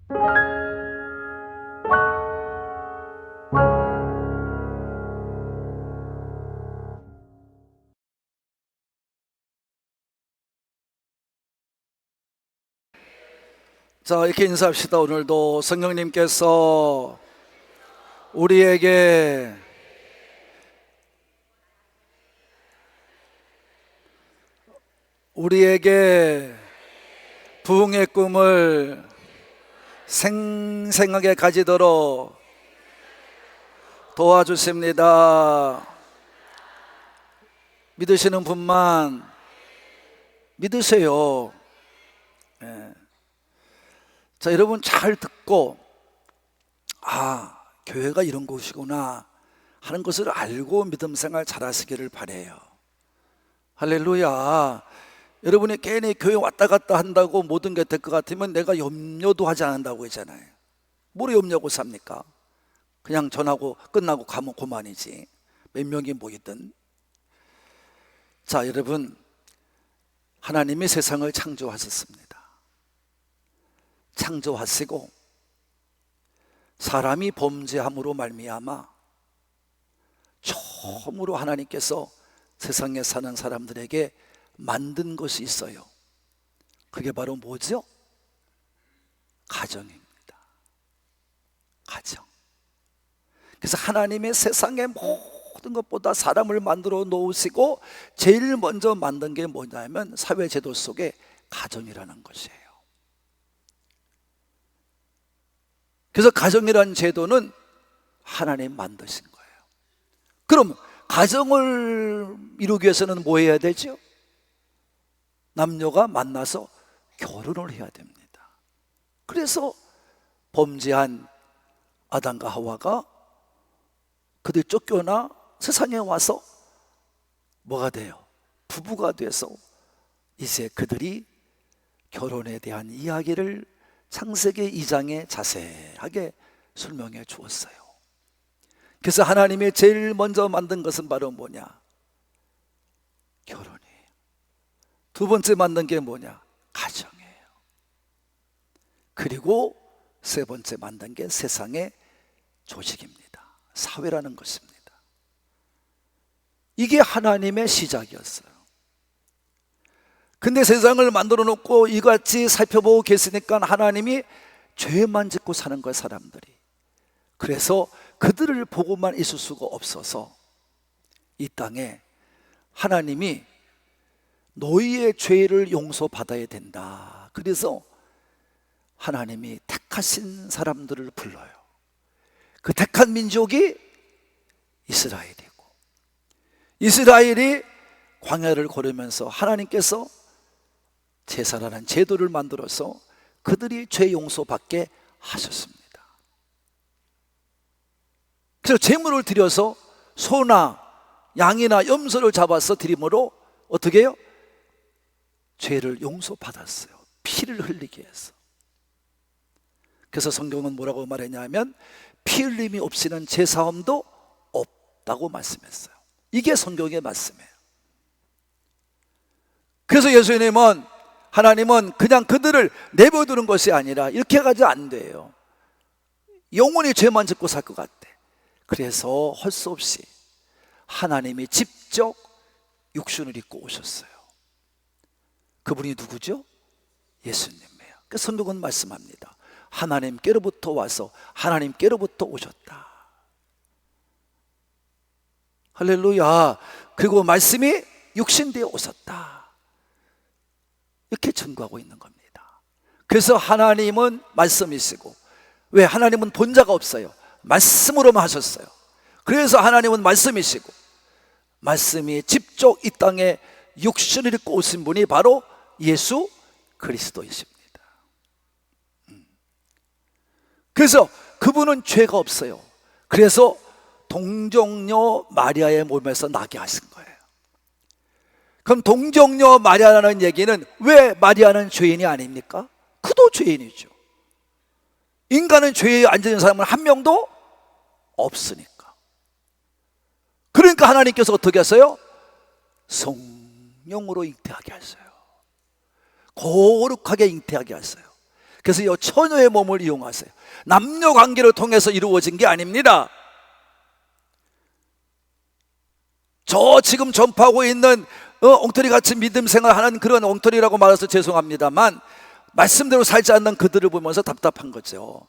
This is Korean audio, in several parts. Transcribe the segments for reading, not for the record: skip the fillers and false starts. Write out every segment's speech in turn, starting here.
자, 이렇게 인사합시다. 오늘도 성령님께서 우리에게 부흥의 꿈을 생생하게 가지도록 도와주십니다. 믿으시는 분만 믿으세요. 자, 여러분 잘 듣고 교회가 이런 곳이구나 하는 것을 알고 믿음 생활 잘 하시기를 바라요. 할렐루야. 여러분이 괜히 교회 왔다 갔다 한다고 모든 게 될 것 같으면 내가 염려도 하지 않는다고 했잖아요. 뭐로 염려하고 삽니까? 그냥 전하고 끝나고 가면 그만이지. 몇 명이 모이든. 자, 여러분, 하나님이 세상을 창조하셨습니다. 창조하시고 사람이 범죄함으로 말미암아 처음으로 하나님께서 세상에 사는 사람들에게 만든 것이 있어요. 그게 바로 뭐죠? 가정입니다. 가정. 그래서 하나님의 세상의 모든 것보다 사람을 만들어 놓으시고 제일 먼저 만든 게 뭐냐면 사회제도 속에 가정이라는 것이에요. 그래서 가정이라는 제도는 하나님 만드신 거예요. 그럼 가정을 이루기 위해서는 뭐 해야 되죠? 남녀가 만나서 결혼을 해야 됩니다. 그래서 범죄한 아담과 하와가 그들 쫓겨나 세상에 와서 뭐가 돼요? 부부가 돼서 이제 그들이 결혼에 대한 이야기를 창세기 2장에 자세하게 설명해 주었어요. 그래서 하나님이 제일 먼저 만든 것은 바로 뭐냐? 결혼이에요. 두 번째 만든 게 뭐냐? 가정이에요. 그리고 세 번째 만든 게 세상의 조직입니다. 사회라는 것입니다. 이게 하나님의 시작이었어요. 근데 세상을 만들어 놓고 이같이 살펴보고 계시니까 하나님이 죄만 짓고 사는 거예요, 사람들이. 그래서 그들을 보고만 있을 수가 없어서 이 땅에 하나님이 너희의 죄를 용서받아야 된다. 그래서 하나님이 택하신 사람들을 불러요. 그 택한 민족이 이스라엘이고, 이스라엘이 광야를 걸으면서 하나님께서 제사라는 제도를 만들어서 그들이 죄 용서받게 하셨습니다. 그래서 제물을 드려서 소나 양이나 염소를 잡아서 드림으로 어떻게 해요? 죄를 용서받았어요. 피를 흘리게 해서. 그래서 성경은 뭐라고 말했냐면 피 흘림이 없이는 제사함도 없다고 말씀했어요. 이게 성경의 말씀이에요. 그래서 예수님은, 하나님은 그냥 그들을 내버려두는 것이 아니라 이렇게 가지 안 돼요. 영원히 죄만 짓고 살 것 같아. 그래서 할 수 없이 하나님이 직접 육신을 입고 오셨어요. 그분이 누구죠? 예수님이에요. 그 성경은 말씀합니다. 하나님께로부터 와서 하나님께로부터 오셨다. 할렐루야. 그리고 말씀이 육신되어 오셨다. 이렇게 증거하고 있는 겁니다. 그래서 하나님은 말씀이시고, 왜? 하나님은 본자가 없어요. 말씀으로만 하셨어요. 그래서 하나님은 말씀이시고, 말씀이 직접 이 땅에 육신을 입고 오신 분이 바로 예수 그리스도이십니다. 그래서 그분은 죄가 없어요. 그래서 동정녀 마리아의 몸에서 나게 하신 거예요. 그럼 동정녀 마리아라는 얘기는 왜 마리아는 죄인이 아닙니까? 그도 죄인이죠. 인간은 죄에 앉아있는 사람은 한 명도 없으니까. 그러니까 하나님께서 어떻게 하세요? 성령으로 잉태하게 하셨어요. 거룩하게 잉태하게 하셨어요. 그래서 이 처녀의 몸을 이용하세요. 남녀 관계를 통해서 이루어진 게 아닙니다. 저 지금 전파하고 있는 엉터리같이 믿음 생활하는 그런 엉터리라고 말해서 죄송합니다만, 말씀대로 살지 않는 그들을 보면서 답답한 거죠.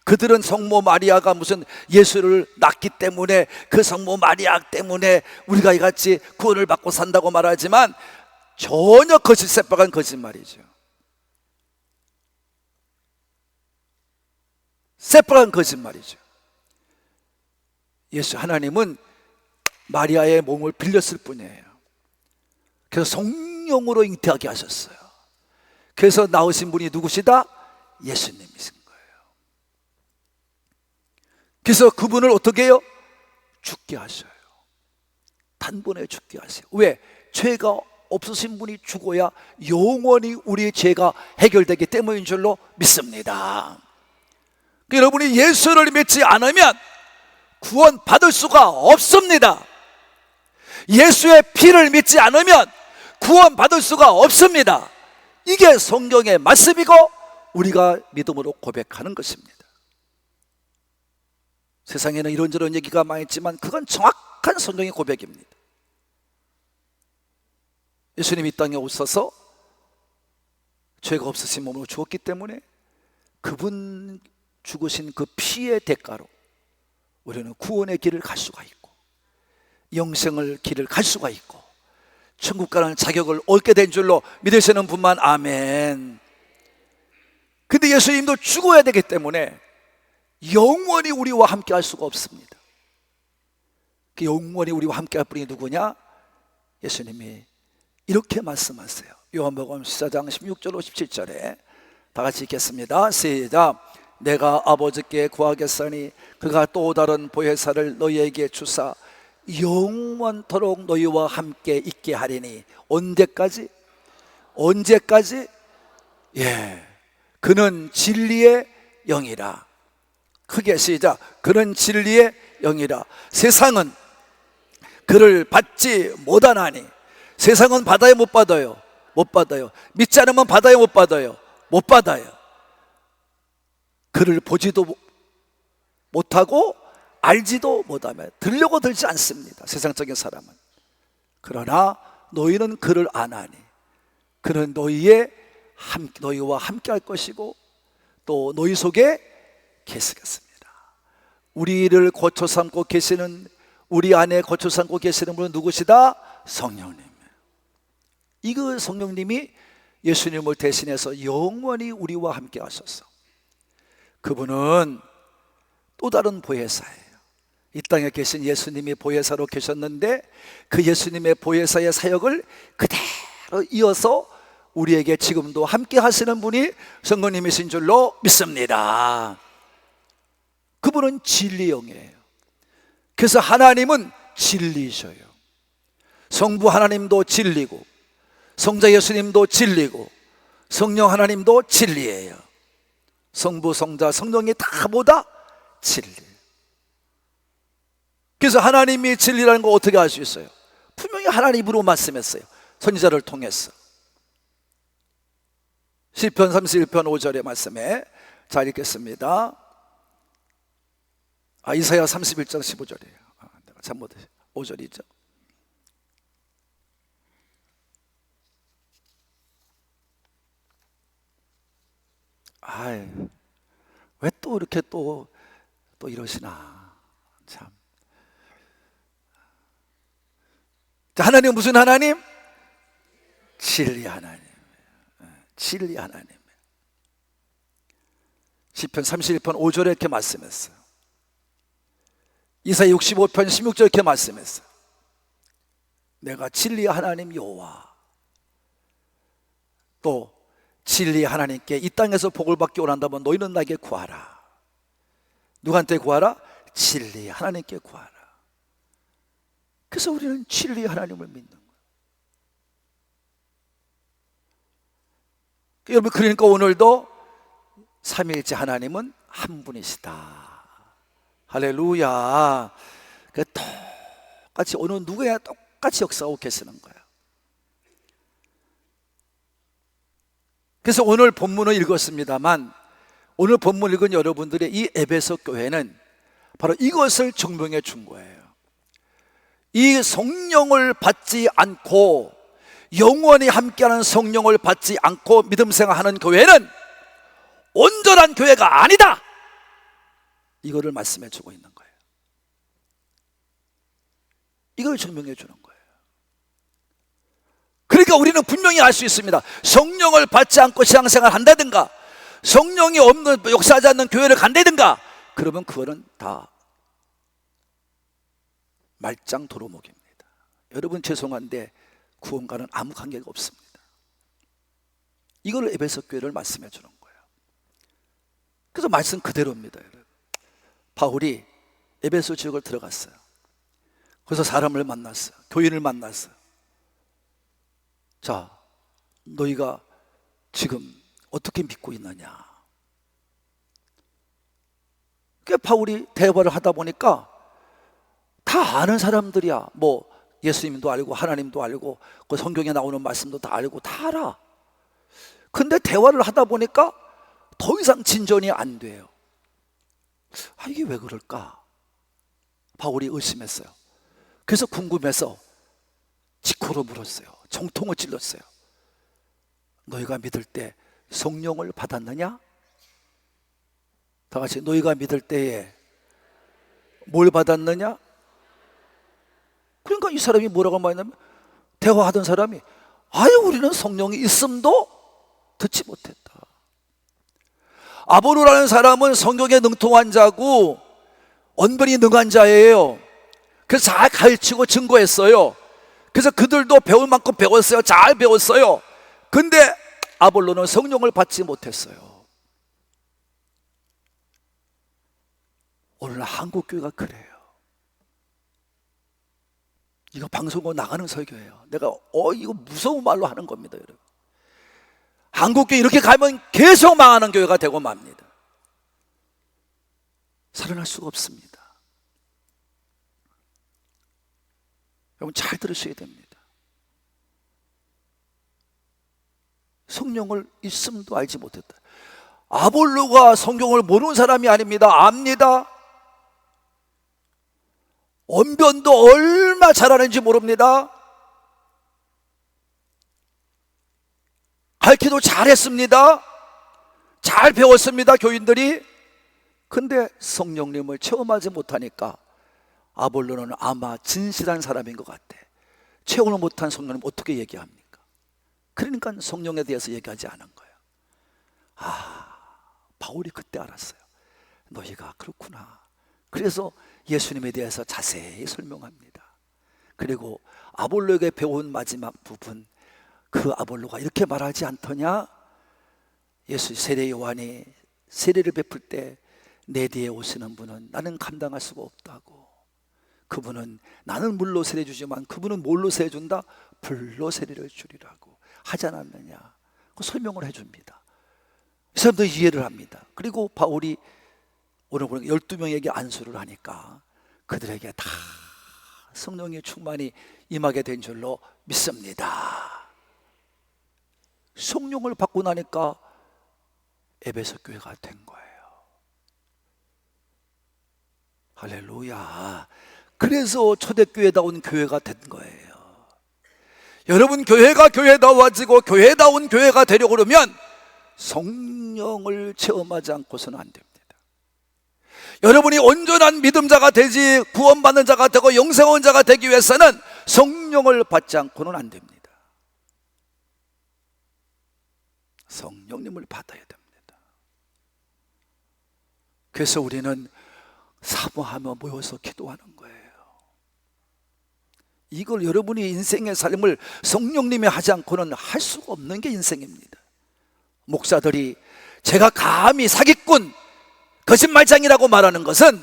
그들은 성모 마리아가 무슨 예수를 낳기 때문에, 그 성모 마리아 때문에 우리가 이같이 구원을 받고 산다고 말하지만 전혀 거짓 새빨간 거짓말이죠. 새빨간 거짓말이죠. 예수 하나님은 마리아의 몸을 빌렸을 뿐이에요. 그래서 성령으로 잉태하게 하셨어요. 그래서 나오신 분이 누구시다? 예수님이신 거예요. 그래서 그분을 어떻게 해요? 죽게 하셔요. 단번에 죽게 하세요. 왜? 죄가 없으신 분이 죽어야 영원히 우리의 죄가 해결되기 때문인 줄로 믿습니다. 여러분이 예수를 믿지 않으면 구원 받을 수가 없습니다. 예수의 피를 믿지 않으면 구원 받을 수가 없습니다. 이게 성경의 말씀이고 우리가 믿음으로 고백하는 것입니다. 세상에는 이런저런 얘기가 많이 있지만 그건 정확한 성경의 고백입니다. 예수님이 이 땅에 오셔서 죄가 없으신 몸으로 죽었기 때문에 그분 죽으신 그 피의 대가로 우리는 구원의 길을 갈 수가 있고 영생을 길을 갈 수가 있고 천국 가는 자격을 얻게 된 줄로 믿으시는 분만 아멘. 근데 예수님도 죽어야 되기 때문에 영원히 우리와 함께 할 수가 없습니다. 그 영원히 우리와 함께 할 분이 누구냐? 예수님이 이렇게 말씀하세요. 요한복음 14장 16절로 17절에 다 같이 읽겠습니다. 시작. 내가 아버지께 구하겠으니 그가 또 다른 보혜사를 너희에게 주사 영원토록 너희와 함께 있게 하리니. 언제까지? 언제까지? 예, 그는 진리의 영이라. 크게 시작. 그는 진리의 영이라. 세상은 그를 받지 못하나니. 세상은 받아요, 못 받아요? 못 받아요. 믿지 않으면 받아요, 못 받아요? 못 받아요. 그를 보지도 못하고 알지도 못하며 들려고 들지 않습니다, 세상적인 사람은. 그러나 너희는 그를 아나니 그는 너희와 함께 할 것이고 또 너희 속에 계시겠습니다. 우리를 거쳐 삼고 계시는, 우리 안에 거쳐 삼고 계시는 분은 누구시다? 성령님. 이그 성령님이 예수님을 대신해서 영원히 우리와 함께 하셔서 그분은 또 다른 보혜사예요. 이 땅에 계신 예수님이 보혜사로 계셨는데 그 예수님의 보혜사의 사역을 그대로 이어서 우리에게 지금도 함께 하시는 분이 성령님이신 줄로 믿습니다. 그분은 진리의 영이에요. 그래서 하나님은 진리셔요. 성부 하나님도 진리고 성자 예수님도 진리고 성령 하나님도 진리예요. 성부, 성자, 성령이 다 뭐다? 진리. 그래서 하나님이 진리라는 걸 어떻게 알 수 있어요? 분명히 하나님 입으로 말씀했어요, 선지자를 통해서. 시편 31편 5절의 말씀에 잘 읽겠습니다. 이사야 31장 15절이에요. 내가 잘못했어요. 5절이죠. 왜 또 이렇게 또 이러시나 참. 자, 하나님은 무슨 하나님? 진리 하나님. 진리 하나님. 시편 31편 5절에 이렇게 말씀했어요. 이사야 65편 16절에 이렇게 말씀했어요. 내가 진리 하나님 여호와. 또 진리 하나님께 이 땅에서 복을 받기 원한다면 너희는 나에게 구하라. 누구한테 구하라? 진리 하나님께 구하라. 그래서 우리는 진리 하나님을 믿는 거예요. 여러분, 그러니까 오늘도 삼위일체 하나님은 한 분이시다. 할렐루야. 똑같이 어느 누구야 똑같이 역사하고 계시는 거예요. 그래서 오늘 본문을 읽었습니다만 오늘 본문 읽은 여러분들의 이 에베소 교회는 바로 이것을 증명해 준 거예요. 이 성령을 받지 않고, 영원히 함께하는 성령을 받지 않고 믿음 생활하는 교회는 온전한 교회가 아니다, 이거를 말씀해 주고 있는 거예요. 이걸 증명해 주는 거예요. 그러니까 우리는 분명히 알 수 있습니다. 성령을 받지 않고 신앙생활 한다든가, 성령이 없는, 역사하지 않는 교회를 간다든가, 그러면 그거는 다 말짱 도루묵입니다. 여러분 죄송한데 구원과는 아무 관계가 없습니다. 이걸 에베소 교회를 말씀해 주는 거예요. 그래서 말씀 그대로입니다. 여러분, 바울이 에베소 지역을 들어갔어요. 그래서 사람을 만났어요. 교인을 만났어요. 자, 너희가 지금 어떻게 믿고 있느냐. 그 바울이 대화를 하다 보니까 다 아는 사람들이야. 뭐 예수님도 알고 하나님도 알고 그 성경에 나오는 말씀도 다 알고 다 알아. 근데 대화를 하다 보니까 더 이상 진전이 안 돼요. 이게 왜 그럴까? 바울이 의심했어요. 그래서 궁금해서 직호로 물었어요. 정통을 찔렀어요. 너희가 믿을 때 성령을 받았느냐? 다 같이, 너희가 믿을 때에 뭘 받았느냐? 그러니까 이 사람이 뭐라고 말했냐면, 대화하던 사람이 우리는 성령이 있음도 듣지 못했다. 아볼로라는 사람은 성경에 능통한 자고 언변이 능한 자예요. 그래서 잘 가르치고 증거했어요. 그래서 그들도 배울 만큼 배웠어요. 잘 배웠어요. 근데 아볼로는 성령을 받지 못했어요. 오늘 한국 교회가 그래요. 이거 방송으로 나가는 설교예요. 내가 이거 무서운 말로 하는 겁니다, 여러분. 한국 교회 이렇게 가면 계속 망하는 교회가 되고 맙니다. 살아날 수가 없습니다. 여러분 잘 들으셔야 됩니다. 성령을 있음도 알지 못했다. 아볼로가 성경을 모르는 사람이 아닙니다. 압니다. 언변도 얼마 잘하는지 모릅니다. 가르치도 잘했습니다. 잘 배웠습니다, 교인들이. 근데 성령님을 체험하지 못하니까 아볼로는 아마 진실한 사람인 것 같아. 체험을 못한 성령님 어떻게 얘기합니까? 그러니까 성령에 대해서 얘기하지 않은 거예요. 바울이 그때 알았어요. 너희가 그렇구나. 그래서 예수님에 대해서 자세히 설명합니다. 그리고 아볼로에게 배운 마지막 부분, 그 아볼로가 이렇게 말하지 않더냐? 예수 세례 요한이 세례를 베풀 때 내 뒤에 오시는 분은 나는 감당할 수가 없다고. 그분은 나는 물로 세례 주지만 그분은 뭘로 세례 준다? 불로 세례를 주리라고 하지 않았느냐? 그 설명을 해줍니다. 이 사람도 이해를 합니다. 그리고 바울이 오늘 보니까 12명에게 안수를 하니까 그들에게 다 성령의 충만이 임하게 된 줄로 믿습니다. 성령을 받고 나니까 에베소 교회가 된 거예요. 할렐루야. 그래서 초대교회다운 교회가 된 거예요. 여러분 교회가 교회다워지고 교회다운 교회가 되려고 그러면 성령을 체험하지 않고서는 안 됩니다. 여러분이 온전한 믿음자가 되지, 구원받는 자가 되고 영생한 자가 되기 위해서는 성령을 받지 않고는 안 됩니다. 성령님을 받아야 됩니다. 그래서 우리는 사모하며 모여서 기도하는 거예요. 이걸 여러분이 인생의 삶을 성령님이 하지 않고는 할 수가 없는 게 인생입니다. 목사들이 제가 감히 사기꾼, 거짓말장이라고 말하는 것은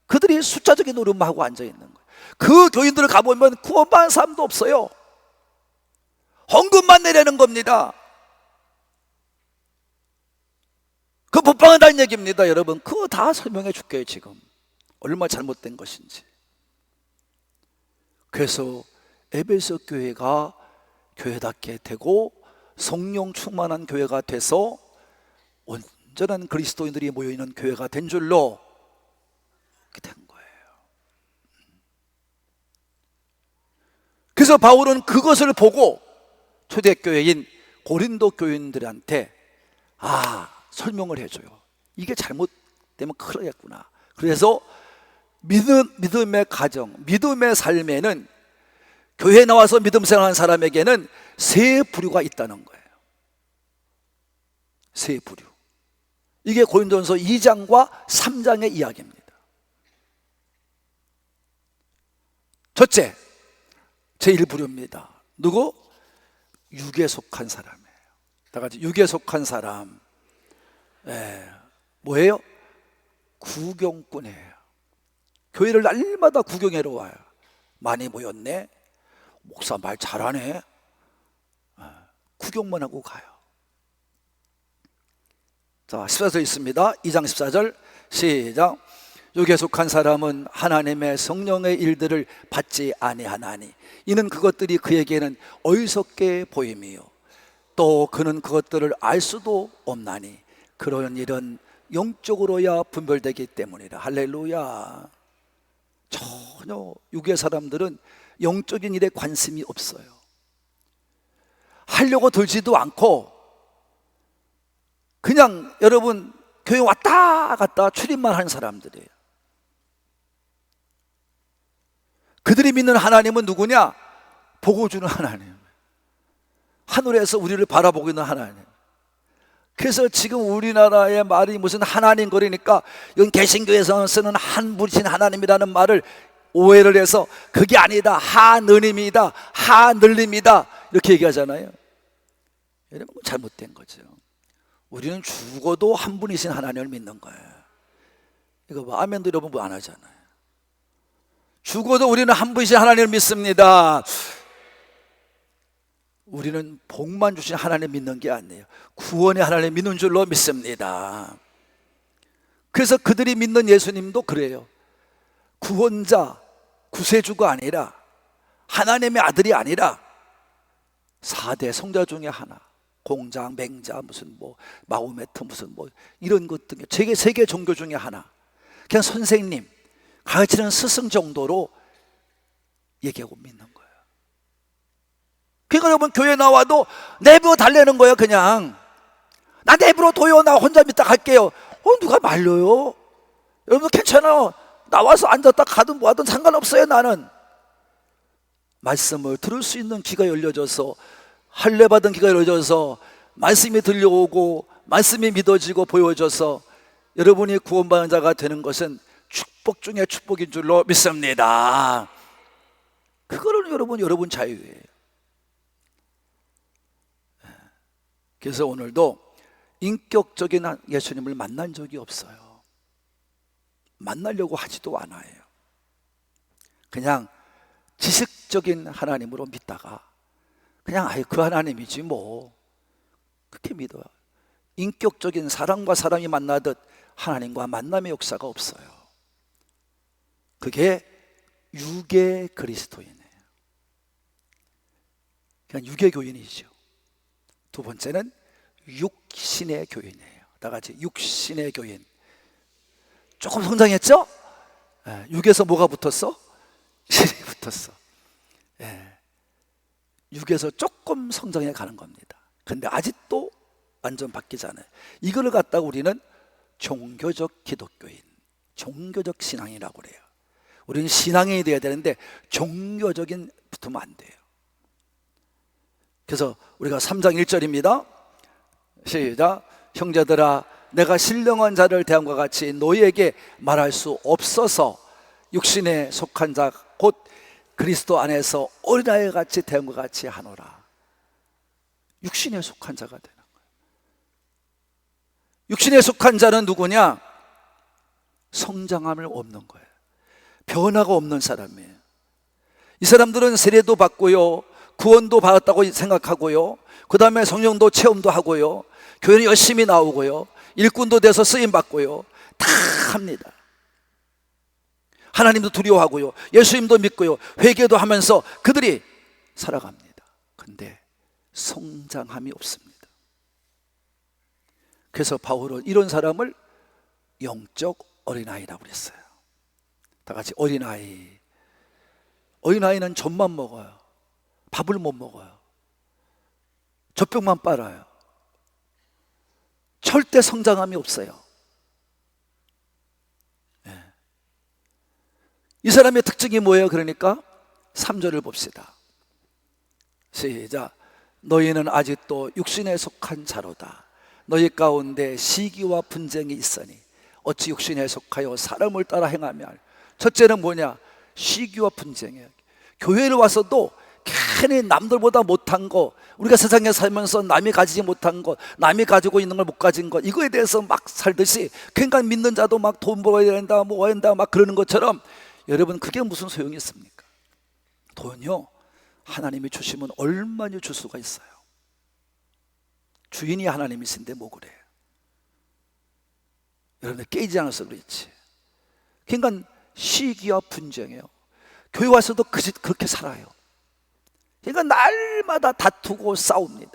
그들이 숫자적인 노름만 하고 앉아있는 거예요. 그 교인들을 가보면 구원받은 사람도 없어요. 헌금만 내려는 겁니다. 그 법방한다는 얘기입니다. 여러분 그거 다 설명해 줄게요. 지금 얼마나 잘못된 것인지. 그래서 에베소 교회가 교회답게 되고 성령 충만한 교회가 돼서 온전한 그리스도인들이 모여있는 교회가 된 줄로 된 거예요. 그래서 바울은 그것을 보고 초대교회인 고린도 교인들한테 설명을 해줘요. 이게 잘못되면 큰일 나겠구나. 그래서 믿음의 가정, 믿음의 삶에는, 교회에 나와서 믿음 생활하는 사람에게는 세 부류가 있다는 거예요. 세 부류. 이게 고린도전서 2장과 3장의 이야기입니다. 첫째, 제1부류입니다. 누구? 육에 속한 사람이에요. 다 같이, 육에 속한 사람. 뭐예요? 구경꾼이에요. 교회를 날마다 구경하러 와요. 많이 모였네, 목사 말 잘하네, 구경만 하고 가요. 자, 14절 있습니다. 2장 14절 시작. 육에 속한 사람은 하나님의 성령의 일들을 받지 아니하나니 이는 그것들이 그에게는 어리석게 보임이요 또 그는 그것들을 알 수도 없나니 그런 일은 영적으로야 분별되기 때문이라. 할렐루야. 전혀 육의 사람들은 영적인 일에 관심이 없어요. 하려고 들지도 않고 그냥 여러분 교회 왔다 갔다 출입만 하는 사람들이에요. 그들이 믿는 하나님은 누구냐? 보고 주는 하나님, 하늘에서 우리를 바라보고 있는 하나님. 그래서 지금 우리나라의 말이 무슨 하나님 거리니까 이건 개신교에서 쓰는 한분이신 하나님이라는 말을 오해를 해서 그게 아니다, 하느님이다, 하늘림이다 이렇게 얘기하잖아요. 여러분 잘못된 거죠. 우리는 죽어도 한 분이신 하나님을 믿는 거예요. 이거 뭐 아멘도 여러분 뭐 안 하잖아요. 죽어도 우리는 한 분이신 하나님을 믿습니다. 우리는 복만 주신 하나님 믿는 게 아니에요. 구원의 하나님 믿는 줄로 믿습니다. 그래서 그들이 믿는 예수님도 그래요. 구원자, 구세주가 아니라, 하나님의 아들이 아니라 4대 성자 중에 하나, 공장, 맹자, 무슨 뭐 마호메트 무슨 뭐 이런 것 등 세계 종교 중에 하나, 그냥 선생님, 가르치는 스승 정도로 얘기하고 믿는 거예요. 그러니까 여러분 교회 나와도 내버려 달래는 거예요. 그냥 나 내버려 둬요, 나 혼자 믿다 갈게요. 누가 말려요? 여러분 괜찮아요. 나와서 앉았다 가든 뭐하든 상관없어요. 나는 말씀을 들을 수 있는 귀가 열려져서, 할례 받은 귀가 열려져서 말씀이 들려오고 말씀이 믿어지고 보여져서 여러분이 구원받은 자가 되는 것은 축복 중에 축복인 줄로 믿습니다. 그거는 여러분 자유예요. 그래서 오늘도 인격적인 예수님을 만난 적이 없어요. 만나려고 하지도 않아요. 그냥 지식적인 하나님으로 믿다가 그냥 그 하나님이지 뭐 그렇게 믿어요. 인격적인 사람과 사람이 만나듯 하나님과 만남의 역사가 없어요. 그게 육의 그리스도인이에요. 그냥 육의 교인이죠. 두 번째는 육신의 교인이에요. 다 같이 육신의 교인. 조금 성장했죠? 육에서 뭐가 붙었어? 신이 붙었어. 육에서 조금 성장해 가는 겁니다. 근데 아직도 완전 바뀌지 않아요. 이거를 갖다가 우리는 종교적 기독교인, 종교적 신앙이라고 그래요. 우리는 신앙인이 돼야 되는데 종교적인 붙으면 안 돼요. 그래서 우리가 3장 1절입니다. 시작. 형제들아, 내가 신령한 자를 대함과 같이 너희에게 말할 수 없어서 육신에 속한 자 곧 그리스도 안에서 어린아이 같이 대함과 같이 하노라. 육신에 속한 자가 되는 거예요. 육신에 속한 자는 누구냐? 성장함을 없는 거예요. 변화가 없는 사람이에요. 이 사람들은 세례도 받고요, 구원도 받았다고 생각하고요, 그 다음에 성령도 체험도 하고요, 교회는 열심히 나오고요, 일꾼도 돼서 쓰임 받고요, 다 합니다. 하나님도 두려워하고요, 예수님도 믿고요, 회개도 하면서 그들이 살아갑니다. 근데 성장함이 없습니다. 그래서 바울은 이런 사람을 영적 어린아이라고 그랬어요. 다 같이 어린아이. 어린아이는 젖만 먹어요. 밥을 못 먹어요. 젖병만 빨아요. 절대 성장함이 없어요. 이 사람의 특징이 뭐예요? 그러니까 3절을 봅시다. 시작. 너희는 아직도 육신에 속한 자로다. 너희 가운데 시기와 분쟁이 있으니 어찌 육신에 속하여 사람을 따라 행하며. 첫째는 뭐냐? 시기와 분쟁이에요. 교회를 와서도 괜히 남들보다 못한 거, 우리가 세상에 살면서 남이 가지지 못한 것, 남이 가지고 있는 걸 못 가진 것, 이거에 대해서 막 살듯이, 그러니까 믿는 자도 막 돈 벌어야 된다, 뭐 한다, 막 그러는 것처럼, 여러분 그게 무슨 소용이 있습니까? 돈요, 하나님이 주시면 얼마나 줄 수가 있어요. 주인이 하나님이신데 뭐 그래요? 여러분들 깨지지 않아서 그렇지. 그러니까 시기와 분쟁이에요. 교회 와서도 그렇게 살아요. 그러니까 날마다 다투고 싸웁니다.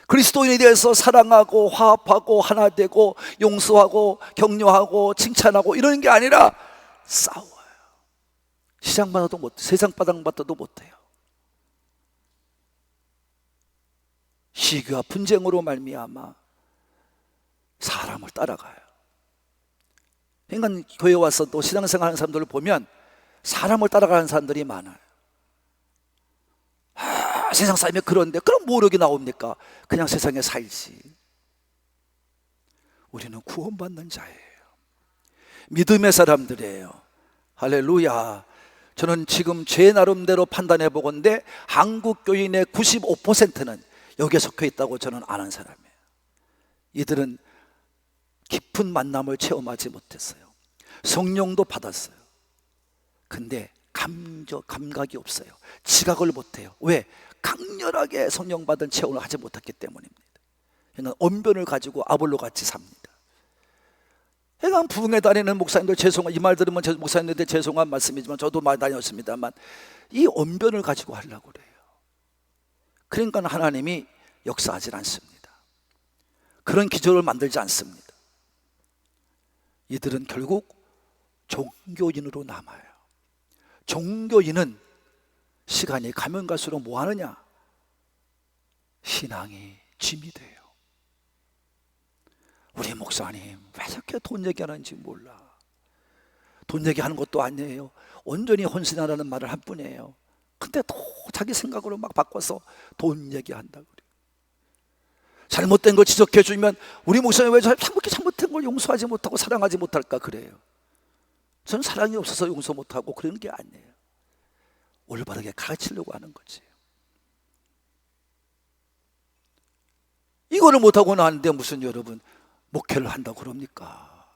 그리스도인에 대해서 사랑하고 화합하고 하나 되고 용서하고 격려하고 칭찬하고 이러는 게 아니라 싸워요. 시장 받아도 못, 세상 바닥 받아도 못해요. 시기와 분쟁으로 말미암아 사람을 따라가요. 그러니까 교회 와서 또 신앙생활 하는 사람들을 보면 사람을 따라가는 사람들이 많아요. 세상 살면 그런데 그럼 뭐 여기 나옵니까? 그냥 세상에 살지. 우리는 구원받는 자예요. 믿음의 사람들이에요. 할렐루야. 저는 지금 제 나름대로 판단해 보건대 한국 교인의 95%는 여기에 속해 있다고 저는 아는 사람이에요. 이들은 깊은 만남을 체험하지 못했어요. 성령도 받았어요. 근데 감각이 없어요. 지각을 못해요. 왜? 강렬하게 성령 받은 체험을 하지 못했기 때문입니다. 그러니까 언변을 가지고 아볼로 같이 삽니다. 그러니까 부흥회 다니는 목사님들 이 말 들으면 목사님들한테 죄송한 말씀이지만 저도 많이 다녔습니다만 이 언변을 가지고 하려고 그래요. 그러니까 하나님이 역사하지 않습니다. 그런 기적을 만들지 않습니다. 이들은 결국 종교인으로 남아요. 종교인은 시간이 가면 갈수록 뭐 하느냐? 신앙이 짐이 돼요. 우리 목사님 왜 이렇게 돈 얘기하는지 몰라. 돈 얘기하는 것도 아니에요. 온전히 헌신하라는 말을 한 뿐이에요. 근데 또 자기 생각으로 막 바꿔서 돈 얘기한다고 그래요. 잘못된 걸 지적해 주면 우리 목사님 왜 이렇게 잘못된 걸 용서하지 못하고 사랑하지 못할까 그래요. 저는 사랑이 없어서 용서 못하고 그러는 게 아니에요. 올바르게 가르치려고 하는 거지. 이거를 못하고 나는데 무슨 여러분 목회를 한다고 그럽니까?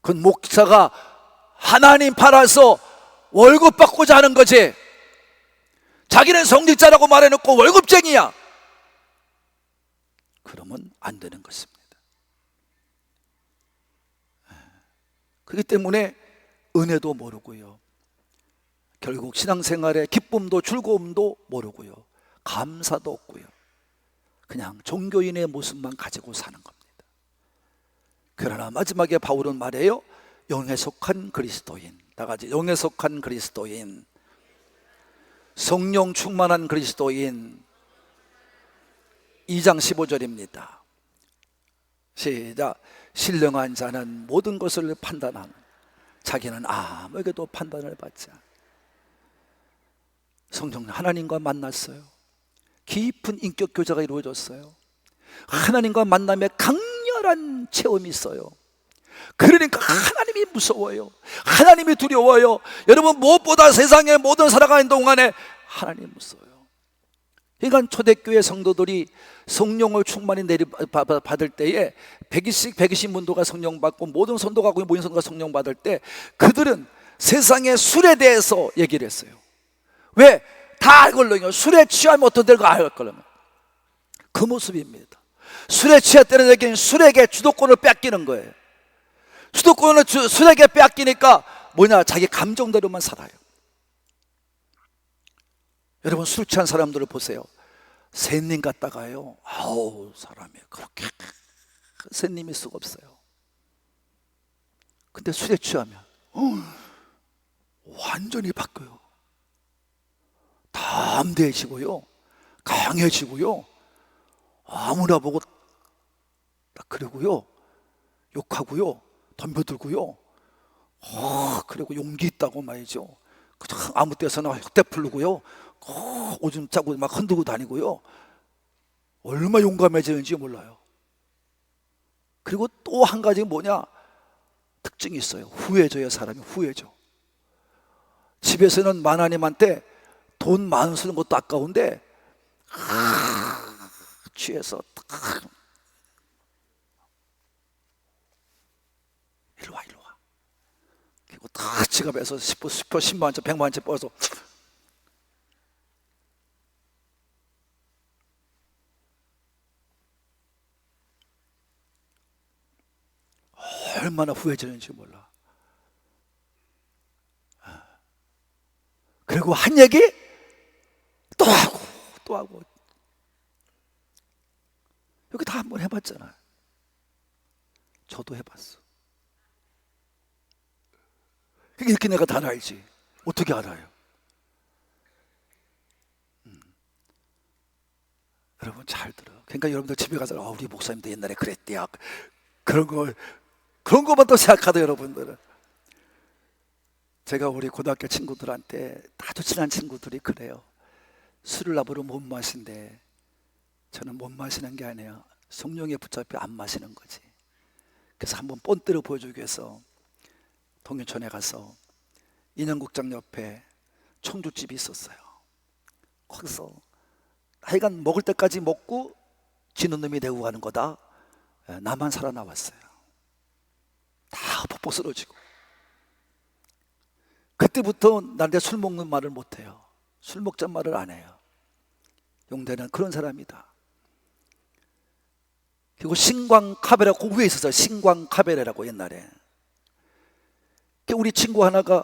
그건 목사가 하나님 팔아서 월급 받고자 하는 거지. 자기는 성직자라고 말해놓고 월급쟁이야. 그러면 안 되는 것입니다. 그렇기 때문에 은혜도 모르고요, 결국 신앙생활의 기쁨도 즐거움도 모르고요, 감사도 없고요, 그냥 종교인의 모습만 가지고 사는 겁니다. 그러나 마지막에 바울은 말해요. 영에 속한 그리스도인. 다 같이 영에 속한 그리스도인, 성령 충만한 그리스도인. 2장 15절입니다 시작. 신령한 자는 모든 것을 판단하는, 자기는 아무에게도 판단을 받지 않아. 성령 하나님과 만났어요. 깊은 인격 교제가 이루어졌어요. 하나님과 만남에 강렬한 체험이 있어요. 그러니까 하나님이 무서워요. 하나님이 두려워요. 여러분 무엇보다 세상의 모든 살아가는 동안에 하나님 무서워요. 그러니까 초대교회 성도들이 성령을 충만히 받을 때에 120 문도가 성령 받고 모든 성도가 모인 성도가 성령 받을 때 그들은 세상의 술에 대해서 얘기를 했어요. 왜? 다 알걸요. 술에 취하면 어떤 데가 알걸요. 그 모습입니다. 술에 취했다는 얘기는 술에게 주도권을 뺏기는 거예요. 주도권을 술에게 뺏기니까 뭐냐? 자기 감정대로만 살아요. 여러분 술 취한 사람들을 보세요. 샌님 갔다가요, 아우 사람이 그렇게 샌님일 수가 없어요. 근데 술에 취하면 완전히 바뀌어요. 담대해지고요, 강해지고요, 아무나 보고 딱 그러고요, 욕하고요, 덤벼들고요, 그리고 용기 있다고 말이죠. 아무 때서나 흑대 풀르고요, 오줌 짜고 막 흔들고 다니고요. 얼마나 용감해지는지 몰라요. 그리고 또 한 가지 뭐냐, 특징이 있어요. 후회져요. 사람이 후회져. 집에서는 하나님한테 돈 많이 쓰는 것도 아까운데 취해서 일로 와 일로 와, 그리고 다 지갑에서 10표 10만원짜리 100만원짜리 뽑아서 얼마나 후회되는지 몰라. 그리고 한 얘기 또 하고 또 하고. 여기 다 한번 해봤잖아요. 저도 해봤어. 이렇게 내가 다 알지. 어떻게 알아요? 여러분 잘 들어. 그러니까 여러분들 집에 가서 우리 목사님도 옛날에 그랬대요. 그런 것만 또 생각하다 여러분들은. 제가 우리 고등학교 친구들한테 아주 친한 친구들이 그래요. 술을 나보러 못 마신대. 저는 못 마시는 게 아니에요. 성령에 붙잡혀 안 마시는 거지. 그래서 한번 본때를 보여주기 위해서 동유천에 가서 인형극장 옆에 청주집이 있었어요. 거기서 하여간 먹을 때까지 먹고 지는 놈이 내고 가는 거다. 나만 살아나왔어요. 다 퍽퍽 쓰러지고. 그때부터 나한테 술 먹는 말을 못해요. 술 먹자 말을 안 해요. 용대는 그런 사람이다. 그리고 신광카베라고 위에 있었어요. 신광카베라고 옛날에. 우리 친구 하나가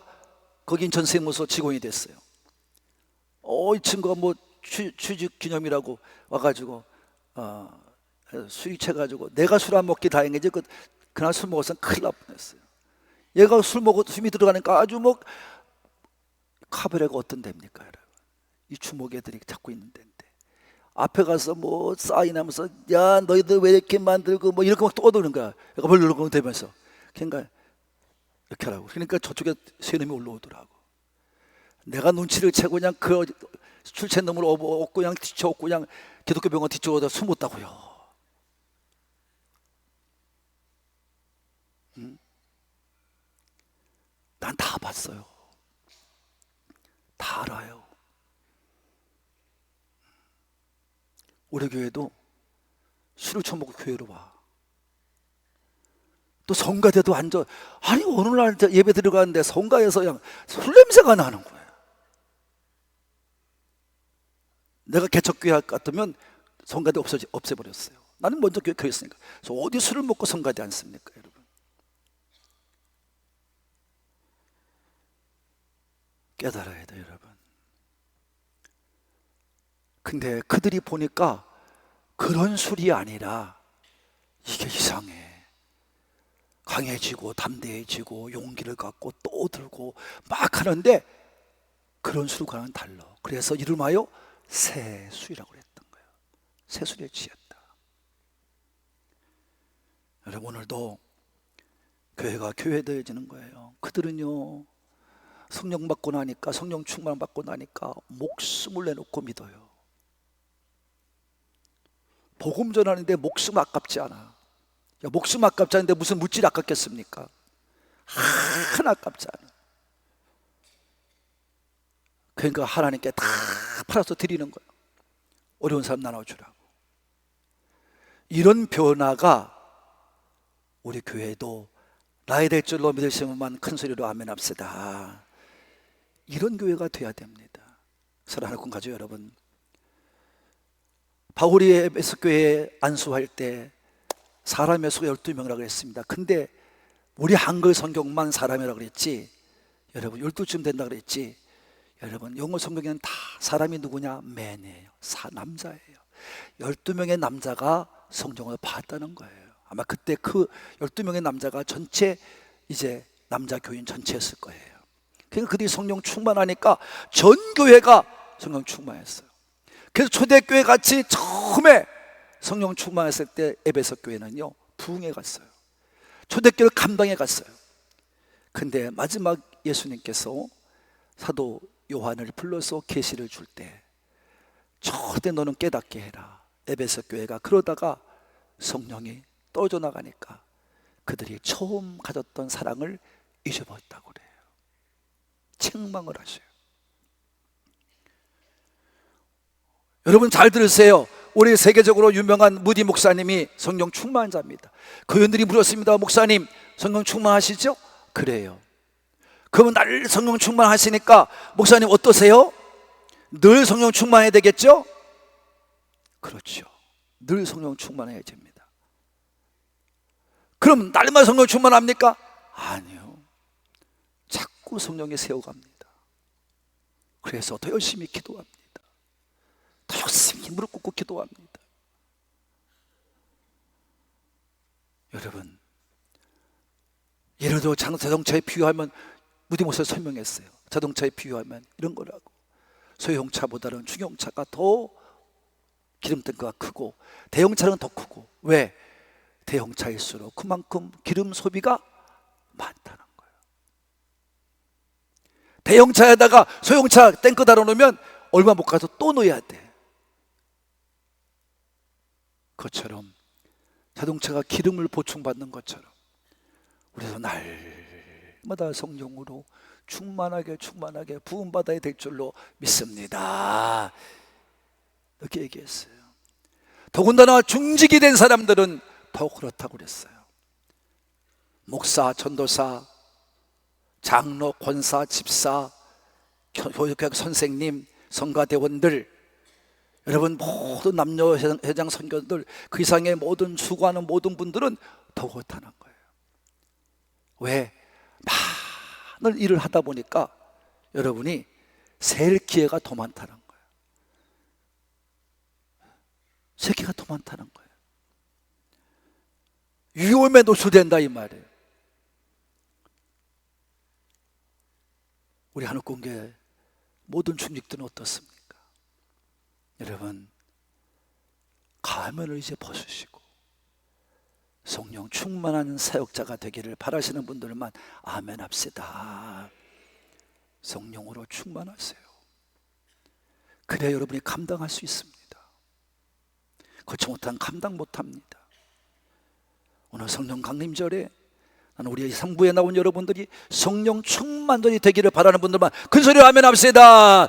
거기 인천세무서 직원이 됐어요. 이 친구가 뭐 취직 기념이라고 와가지고 술이 채가지고 내가 술 안 먹기 다행이지 그날 술 먹었으면 큰일 날 뻔했어요. 얘가 술 먹고 힘이 들어가니까 아주 뭐 카베라가 어떤 데입니까 여러분? 이 주먹 애들이 잡고 있는 데인데 앞에 가서 뭐 사인하면서 야 너희들 왜 이렇게 만들고 뭐 이렇게 막 떠드는 거야. 얘가 벌르르 대면서 그러니까 이렇게 하라고. 그러니까 저쪽에 세 놈이 올라오더라고. 내가 눈치를 채고 그냥 그 술 취한 놈을 업고 그냥 뒤쳐엎고 그냥 기독교 병원 뒤쪽으로 숨었다고요. 난 다 봤어요. 다 알아요. 우리 교회도 술을 처먹고 교회로 와. 또 성가대도 앉아. 아니 어느 날 예배 들어가는데 성가에서 그냥 술 냄새가 나는 거예요. 내가 개척교회 같으면 성가대 없애버렸어요. 나는 먼저 교회 있으니까. 그래서 어디 술을 먹고 성가대 앉습니까 여러분? 깨달아야 돼요 여러분. 근데 그들이 보니까 그런 술이 아니라 이게 이상해. 강해지고 담대해지고 용기를 갖고 또 들고 막 하는데 그런 술과는 달라. 그래서 이름하여 새술이라고 그랬던 거예요. 새술에 취했다. 여러분 오늘도 교회가 교회되어지는 거예요. 그들은요 성령 받고 나니까 성령 충만 받고 나니까 목숨을 내놓고 믿어요. 복음 전하는데 목숨 아깝지 않아. 야, 목숨 아깝지 않은데 무슨 물질 아깝겠습니까? 하나 아깝지 않아. 그러니까 하나님께 다 팔아서 드리는 거예요. 어려운 사람 나눠주라고. 이런 변화가 우리 교회도 나이 될 줄로 믿으시면 큰 소리로 아멘 합시다. 이런 교회가 돼야 됩니다. 사랑하는 가족 여러분, 바울이 에베소 교회에 안수할 때 사람의 수가 12명이라고 했습니다. 근데 우리 한글 성경만 사람이라고 그랬지 여러분 12쯤 된다 그랬지 여러분 영어 성경에는 다 사람이 누구냐? 맨이에요. 남자예요. 12명의 남자가 성령을 받았다는 거예요. 아마 그때 그 12명의 남자가 전체 이제 남자 교인 전체였을 거예요. 그러니까 그들이 성령 충만하니까 전 교회가 성령 충만했어요. 그래서 초대교회 같이 처음에 성령 충만했을 때 에베소 교회는요 부흥해 갔어요. 초대교회를 감당해 갔어요. 근데 마지막 예수님께서 사도 요한을 불러서 계시를 줄 때 절대 너는 깨닫게 해라. 에베소 교회가 그러다가 성령이 떨어져 나가니까 그들이 처음 가졌던 사랑을 잊어버렸다고 그래요. 책망을 하셔요. 여러분 잘 들으세요. 우리 세계적으로 유명한 무디 목사님이 성령 충만자입니다. 교인들이 물었습니다. 목사님 성령 충만하시죠? 그래요. 그러면 날 성령 충만하시니까 목사님 어떠세요? 늘 성령 충만해야 되겠죠? 그렇죠. 늘 성령 충만해야 됩니다. 그럼 날만 성령 충만합니까? 아니요. 자꾸 성령이 세워갑니다. 그래서 더 열심히 기도합니다. 더 열심히 무릎 꿇고 기도합니다. 여러분, 예를 들어 자동차에 비유하면 무디 목사 설명했어요. 자동차에 비유하면 이런 거라고. 소형차보다는 중형차가 더 기름 탱크가 크고 대형차는 더 크고. 왜? 대형차일수록 그만큼 기름 소비가 많다는 거예요. 대형차에다가 소형차 탱크 달아놓으면 얼마 못 가서 또 넣어야 돼. 그것처럼 자동차가 기름을 보충받는 것처럼 우리도 날마다 성령으로 충만하게 부음받아야 될 줄로 믿습니다. 이렇게 얘기했어요. 더군다나 중직이 된 사람들은 더 그렇다고 그랬어요. 목사, 전도사, 장로, 권사, 집사, 교육학 선생님, 성가대원들, 여러분 모든 남녀 회장 선교들, 그 이상의 모든 수고하는 모든 분들은 더 그렇다는 거예요. 왜? 많은 일을 하다 보니까 여러분이 셀 기회가 더 많다는 거예요. 셀 기회가 더 많다는 거예요. 위험에 노출된다 이 말이에요. 우리 한옥공교회 모든 중직들은 어떻습니까? 여러분 가면을 이제 벗으시고 성령 충만한 사역자가 되기를 바라시는 분들만 아멘 합시다. 성령으로 충만하세요. 그래야 여러분이 감당할 수 있습니다. 그렇지 못하면 감당 못합니다. 오늘 성령 강림절에 나는 우리 상부에 나온 여러분들이 성령 충만전이 되기를 바라는 분들만 큰 소리로 아멘 합시다.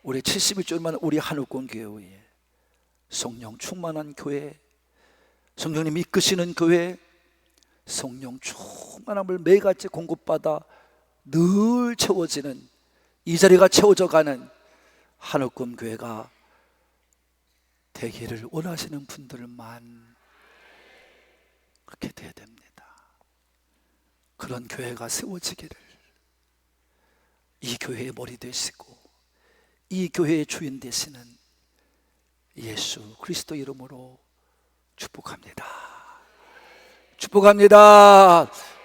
우리 71조만 우리 한옥공교회에 성령 충만한 교회, 성령님 이끄시는 교회, 성령 충만함을 매일같이 공급받아 늘 채워지는, 이 자리가 채워져가는 한옥공교회가 되기를 원하시는 분들만 그렇게 돼야 됩니다. 그런 교회가 세워지기를, 이 교회의 머리 되시고 이 교회의 주인 되시는 예수 그리스도 이름으로 축복합니다. 축복합니다.